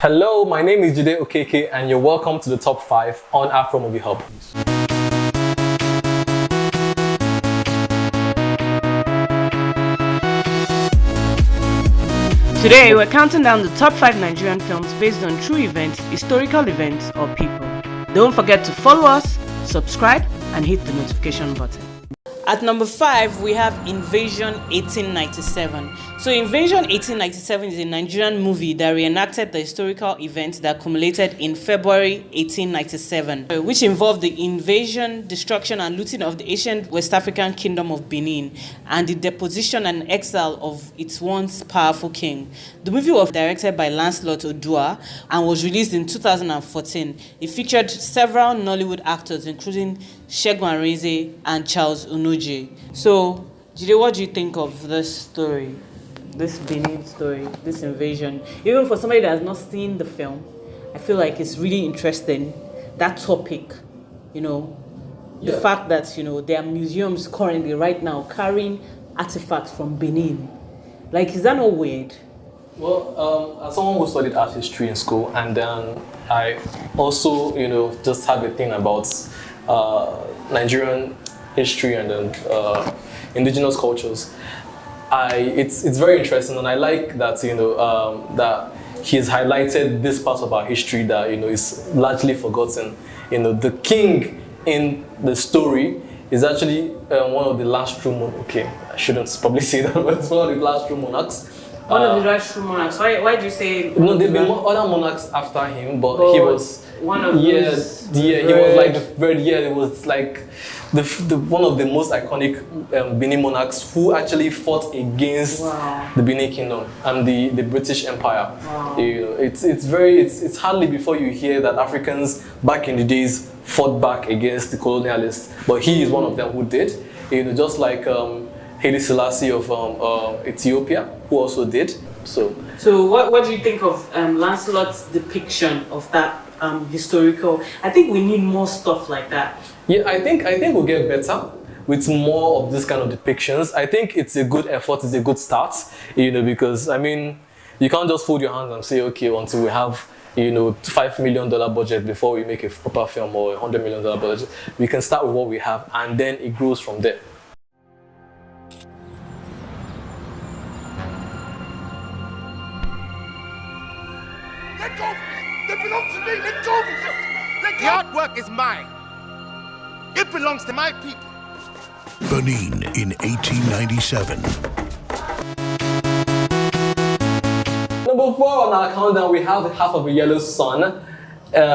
Hello, my name is Jide Okeke and you're welcome to the top 5 on Afro Movie Hub. Today, we're counting down the top 5 Nigerian films based on true events, historical events, or people. Don't forget to follow us, subscribe, and hit the notification button. At number 5, we have Invasion 1897. So Invasion 1897 is a Nigerian movie that reenacted the historical events that culminated in February 1897, which involved the invasion, destruction, and looting of the ancient West African kingdom of Benin and the deposition and exile of its once powerful king. The movie was directed by Lancelot Odua and was released in 2014. It featured several Nollywood actors, including Segun Areze and Charles Onoje. So, Jide, what do you think of this story? This Benin story, this invasion? Even for somebody that has not seen the film, I feel like it's really interesting, that topic, the fact that, there are museums currently right now carrying artifacts from Benin. Like, is that not weird? Well, as someone who studied art history in school, and then I also, just have a thing about Nigerian history and then indigenous cultures. It's very interesting, and I like that that he's highlighted this part of our history that is largely forgotten. The king in the story is actually one of the last true monarchs. Okay, I shouldn't probably say that, but it's one of the last true monarchs. One of the last true monarchs. Why do you say? No, there've been other monarchs after him, but he was one of those. He was like the third. Yeah, it was like the one of the most iconic Benin monarchs who actually fought against the Benin Kingdom and the British Empire. Wow. It's hardly before you hear that Africans back in the days fought back against the colonialists, but he is one of them who did. Just like Haile Selassie of Ethiopia, who also did. So what do you think of Lancelot's depiction of that historical? I think we need more stuff like that. Yeah, I think we'll get better with more of this kind of depictions. I think it's a good effort, it's a good start, because you can't just fold your hands and say, okay, until we have $5 million budget before we make a proper film, or $100 million budget. We can start with what we have, and then it grows from there. Let go of me! They belong to me! Let go of me! The artwork is mine! It belongs to my people! Benin in 1897. Number 4 on our countdown, we have Half of a Yellow Sun,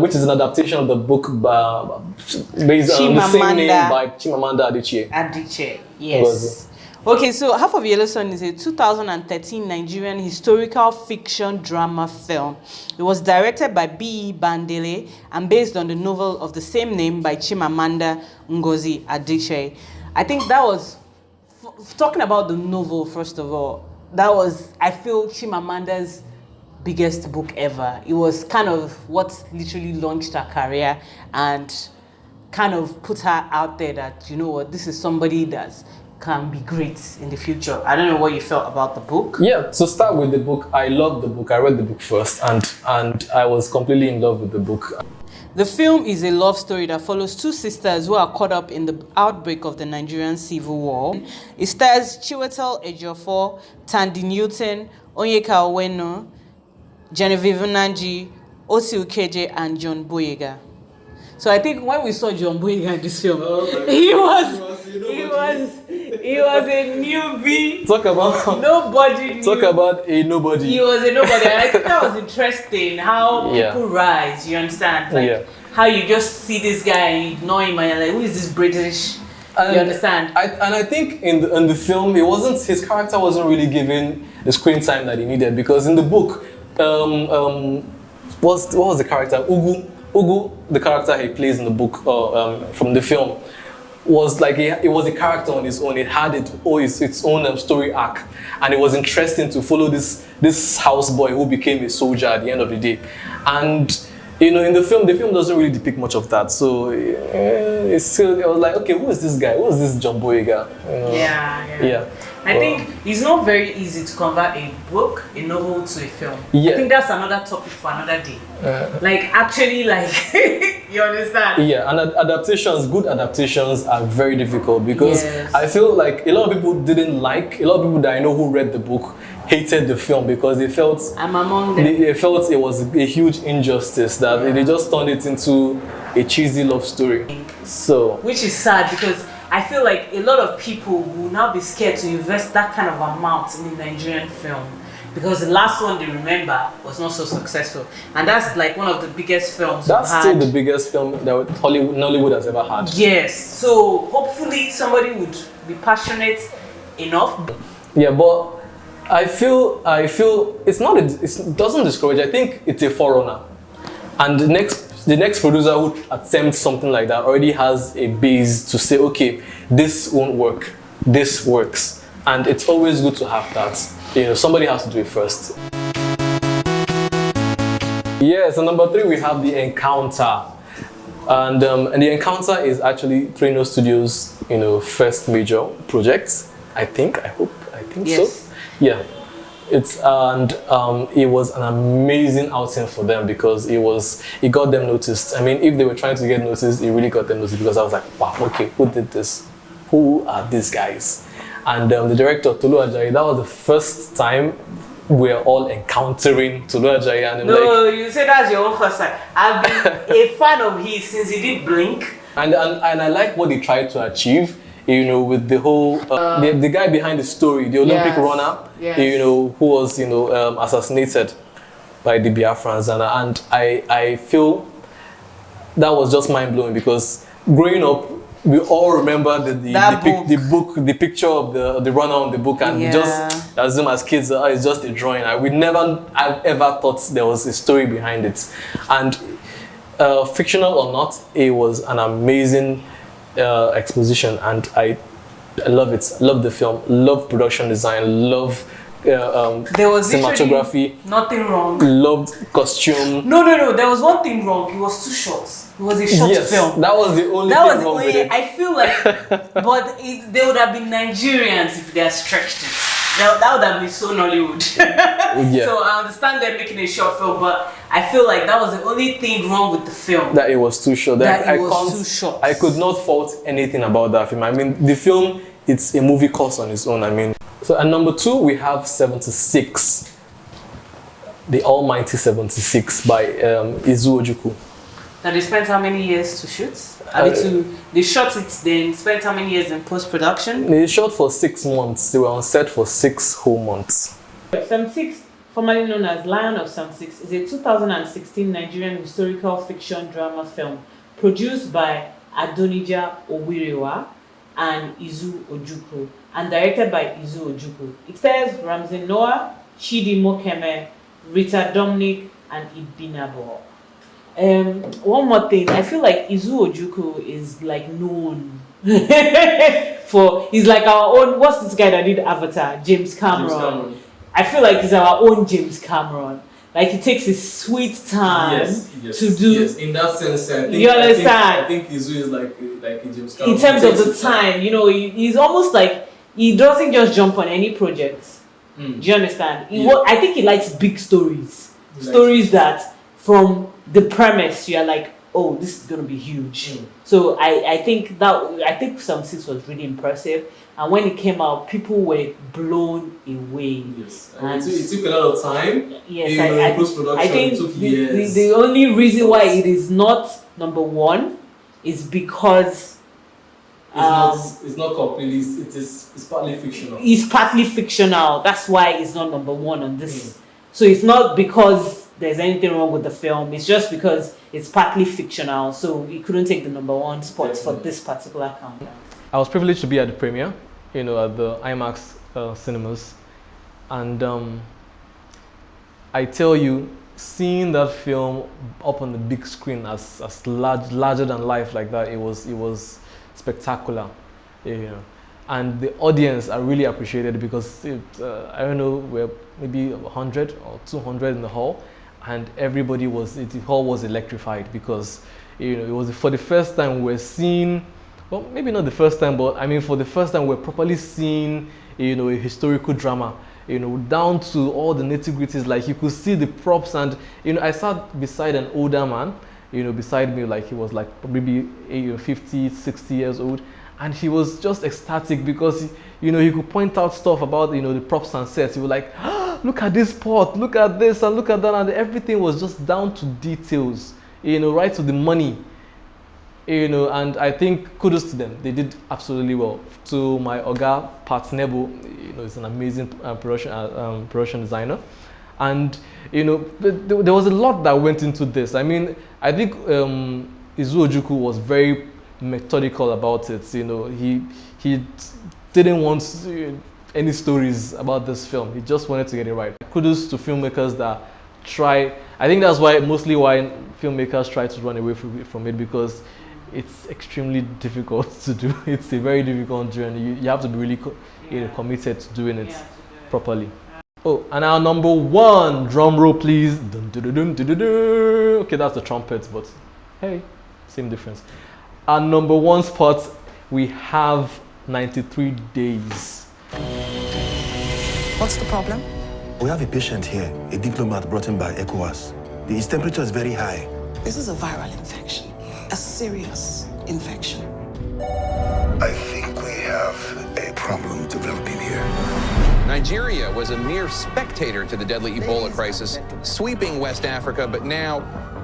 which is an adaptation of the book based on the same name by Chimamanda Adichie. Adichie, yes. Okay, so Half of a Yellow Sun is a 2013 Nigerian historical fiction drama film. It was directed by B.E. Bandele and based on the novel of the same name by Chimamanda Ngozi Adichie. I think that was, talking about the novel first of all, that was, I feel, Chimamanda's biggest book ever. It was kind of what literally launched her career and kind of put her out there that, this is somebody that can be great in the future. I don't know what you felt about the book. Yeah, to start with the book, I loved the book. I read the book first and I was completely in love with the book. The film is a love story that follows two sisters who are caught up in the outbreak of the Nigerian Civil War. It stars Chiwetel Ejiofor, Tandy Newton, Onyeka Oweno, Genevieve Nnaji, Osi Ukeje, and John Boyega. So I think when we saw John Boyega in this film, he was a newbie. Talk about nobody knew. Talk about a nobody. He was a nobody. And I think that was interesting how people rise. You understand? Like how you just see this guy and you ignore him and you're like, who is this British? You understand? I think in the film, his character wasn't really given the screen time that he needed, because in the book, what was the character? Ugu, the character he plays in the book from the film, was like it was a character on its own. It had its own story arc, and it was interesting to follow this houseboy who became a soldier at the end of the day. And you know, in the film doesn't really depict much of that. So it's still, I was like, okay, who is this guy? Who is this John Boyega? You know? Yeah. I think it's not very easy to convert a book, a novel to a film. Yeah. I think that's another topic for another day. Like actually, like you understand? Yeah, and adaptations, good adaptations are very difficult because Yes. I feel like a lot of people a lot of people that I know who read the book hated the film because they felt I'm among them. they felt it was a huge injustice that they just turned it into a cheesy love story. So Which is sad because I feel like a lot of people will now be scared to invest that kind of amount in a Nigerian film because the last one they remember was not so successful, and that's like one of the biggest films. that's we've still had. the biggest film that Nollywood has ever had. Yes, so hopefully somebody would be passionate enough. Yeah, but I feel it's not it doesn't discourage. I think it's a forerunner, and the next producer who attempts something like that already has a base to say, okay, this won't work, this works, and it's always good to have that. You know, somebody has to do it first. Yeah, so number 3 we have The Encounter, and The Encounter is actually Trino Studios, you know, first major project. I think Yes. so. Yeah. It was an amazing outing for them because it got them noticed. I mean, if they were trying to get noticed, it really got them noticed because I was like, wow, okay, who did this? Who are these guys? And the director, Tolu Ajayi, that was the first time we're all encountering Tolu Ajayi, and I'm like, You say that's your own first time. I've been a fan of his since he did Blink. and I like what they tried to achieve. You know, with the whole the guy behind the story, the Olympic Yes. runner, Yes. you know, who was assassinated by the Biafrans, and I feel that was just mind blowing because growing up, we all remember the picture of the runner on the book, and we just assume as kids, it's just a drawing. I've ever thought there was a story behind it, and fictional or not, it was an amazing exposition, and I love it. Love the film. Love production design. Love There was cinematography. Nothing wrong. Loved costume. No. There was one thing wrong. It was too short. It was a short Yes, film. that was the only That thing was the wrong with only. it. I feel like, but they would have been Nigerians if they had stretched it. That would have been so Nollywood. Yeah. So I understand them making a short film, but I feel like that was the only thing wrong with the film. That it was too short. That I it was can't- too short. I could not fault anything about that film. I mean, the film, it's a movie course on its own. I mean, so at number 2 we have 76, The Almighty 76 by Izu Ojukwu. Now they spent how many years to shoot? They shot it, then spent how many years in post-production? They shot for 6 months. They were on set for 6 whole months. 76, formerly known as Lion of 76, is a 2016 Nigerian historical fiction drama film produced by Adonija Owirewa and Izu Ojukwu and directed by Izu Ojukwu. It stars Ramsey Noah, Chidi Mokeme, Rita Dominic, and Ibinabo. One more thing, I feel like Izu Ojukwu is like known he's like our own, what's this guy that did Avatar? James Cameron. I feel like he's our own James Cameron. Like he takes his sweet time to do. Yes, in that sense, I think, You understand? I think Izu is like a James Cameron. In terms of the time, you know, he's almost like he doesn't just jump on any project. Do you understand? I think he likes big stories. Stories that from the premise you're like, oh, this is gonna be huge. So I think 76 was really impressive, and when it came out, people were blown away. Yes, And it took a lot of time. yes, Post-production, I think it took years. the only reason why it is not number 1 is because It's not completely. It's partly fictional. it's partly fictional. That's why it's not number 1 on this. So it's not because there's anything wrong with the film. It's just because it's partly fictional. So it couldn't take the number 1 spot for this particular countdown. I was privileged to be at the premiere, you know, at the IMAX cinemas, and I tell you, seeing that film up on the big screen as larger than life like that, it was spectacular, you know. And the audience, I really appreciated it because I don't know, we're maybe 100 or 200 in the hall, and everybody the hall was electrified because it was for the first time we're seeing, well, maybe not the first time, but I mean for the first time we're properly seeing a historical drama, down to all the nitty-gritties. Like you could see the props, and I sat beside an older man, beside me, like he was like maybe 50, 60 years old, and he was just ecstatic because he could point out stuff about the props and sets. He was like, ah, look at this pot, look at this and look at that, and everything was just down to details, right to the money. And I think kudos to them. They did absolutely well. To my Oga, Pat Nebo, is an amazing production designer. And, there was a lot that went into this. I mean, I think Izu Ojukwu was very methodical about it. He didn't want any stories about this film. He just wanted to get it right. Kudos to filmmakers that try. I think that's mostly why filmmakers try to run away from it, because it's extremely difficult to do. It's a very difficult journey. You have to be really committed to doing it properly. Oh, and our number one, drum roll please. Dun, dun, dun, dun, dun, dun, dun. Okay, that's the trumpet, but hey, same difference. Our number one spot, we have 93 Days. What's the problem? We have a patient here, a diplomat brought in by ECOWAS. His temperature is very high. This is a viral infection, a serious infection. I think we have a problem developing here. Nigeria was a mere spectator to the deadly Ebola crisis sweeping West Africa, but now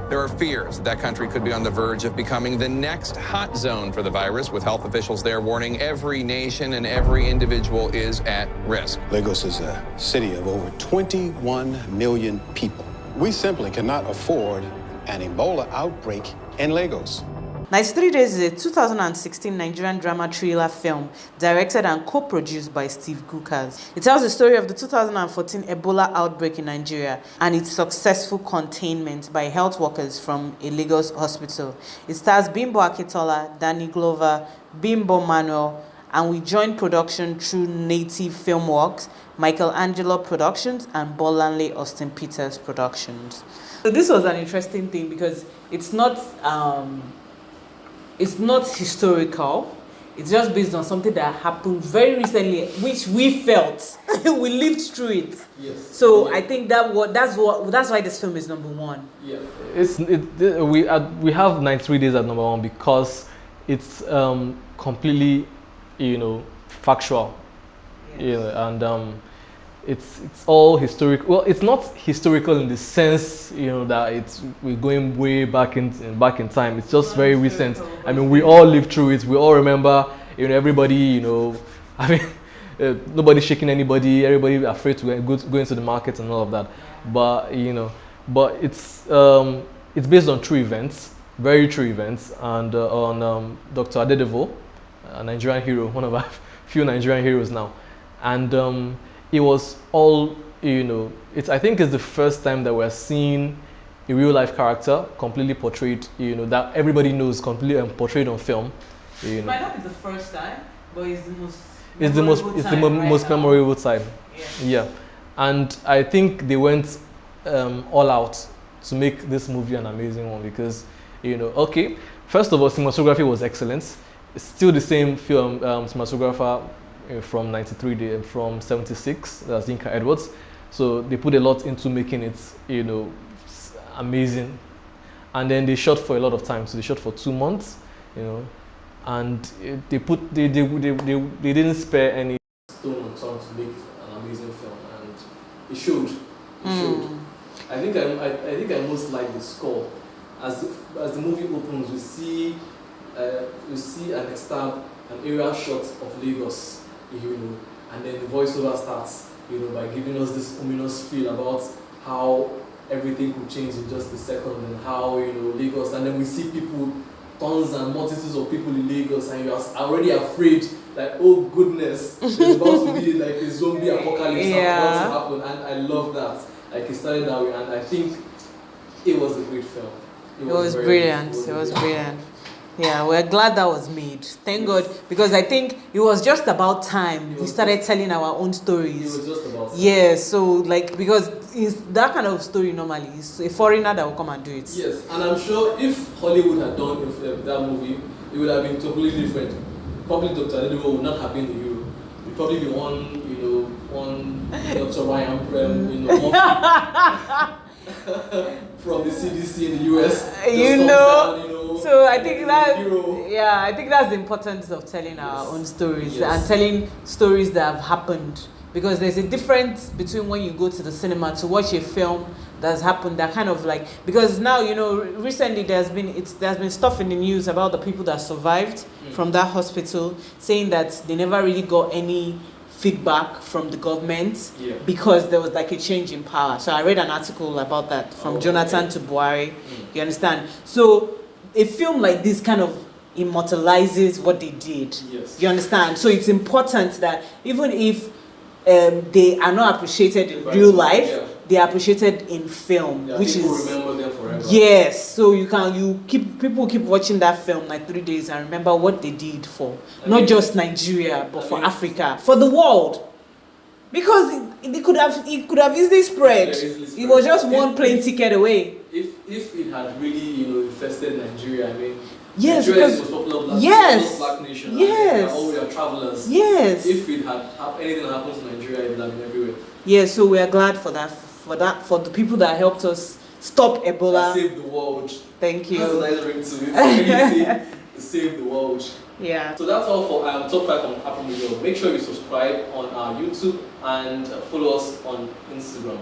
there are fears that country could be on the verge of becoming the next hot zone for the virus, with health officials there warning every nation and every individual is at risk. Lagos is a city of over 21 million people. We simply cannot afford an Ebola outbreak in Lagos. 93 Days is a 2016 Nigerian drama thriller film directed and co-produced by Steve Gukas. It tells the story of the 2014 Ebola outbreak in Nigeria and its successful containment by health workers from a Lagos hospital. It stars Bimbo Akitola, Danny Glover, Bimbo Manuel, and we joined production through Native Filmworks, Michelangelo Productions, and Bolanle Austin Peters Productions. So this was an interesting thing because it's not historical. It's just based on something that happened very recently, which we felt. We lived through it. Yes. So I think that's why this film is number one. Yeah. We have 93 Days at number one because it's completely, factual. Yes. And it's all historical. Well, it's not historical in the sense, that we're going way back in time. It's just very recent. I mean, we all lived through it. We all remember, everybody, I mean, nobody shaking anybody. Everybody afraid to go into the market and all of that. But it's based on true events, very true events, and on Dr. Adedevo, a Nigerian hero, one of our few Nigerian heroes now, and it was all, I think it's the first time that we're seeing a real life character completely portrayed, that everybody knows, completely portrayed on film. It might not be the first time, but it's the most memorable time. Yeah. And I think they went all out to make this movie an amazing one because, okay, first of all, cinematography was excellent. It's still the same film cinematographer from 93 Days, from 76, that's Yinka Edwards. So they put a lot into making it, amazing. And then they shot for a lot of time. So they shot for 2 months, and they didn't spare any stone unturned to make an amazing film, and it showed. I think I most like the score. As the movie opens, we see an aerial shot of Lagos. And then the voiceover starts, by giving us this ominous feel about how everything could change in just a second, and how, Lagos, and then we see people, tons and multitudes of people in Lagos, and you're already afraid, like, oh goodness, there's about to be like a zombie apocalypse about to happen, and I love that. Like, it started that way, and I think it was a great film. It was brilliant. It was brilliant. Yeah, we're glad that was made. Thank God, because I think it was just about time we started telling our own stories. It was just about time. Yeah, so because is that kind of story normally. It's a foreigner that will come and do it. Yes, and I'm sure if Hollywood had done that movie, it would have been totally different. Probably Dr. Adeluwa would not have been the hero. It would probably be one Dr. Ryan Prem, one from the CDC in the US. So I think I think that's the importance of telling our own stories and telling stories that have happened, because there's a difference between when you go to the cinema to watch a film that's happened, that kind of like, because now recently there's been stuff in the news about the people that survived from that hospital, saying that they never really got any feedback from the government because there was like a change in power. So I read an article about that from Jonathan to Buhari. You understand? So a film like this kind of immortalizes what they did. Yes. You understand? So it's important that even if they are not appreciated in real life, they are appreciated in film, which people is remember them forever. Yes. So people keep watching that film like 3 days and remember what they did for not just Nigeria but for Africa, for the world. Because it could have easily spread. It was just one plane ticket away. If it had really infested Nigeria, I mean, yes, Nigeria because is the most popular black nation. Yes. And all we are travelers. Yes. If it had anything that happens in Nigeria, it would have been everywhere. Yes, so we are glad for that, for the people that helped us stop Ebola. Save the world. Thank you. That's a nice ring to it. When you say save the world. Yeah. So that's all for top 5 from Apple Media. Make sure you subscribe on our YouTube and follow us on Instagram.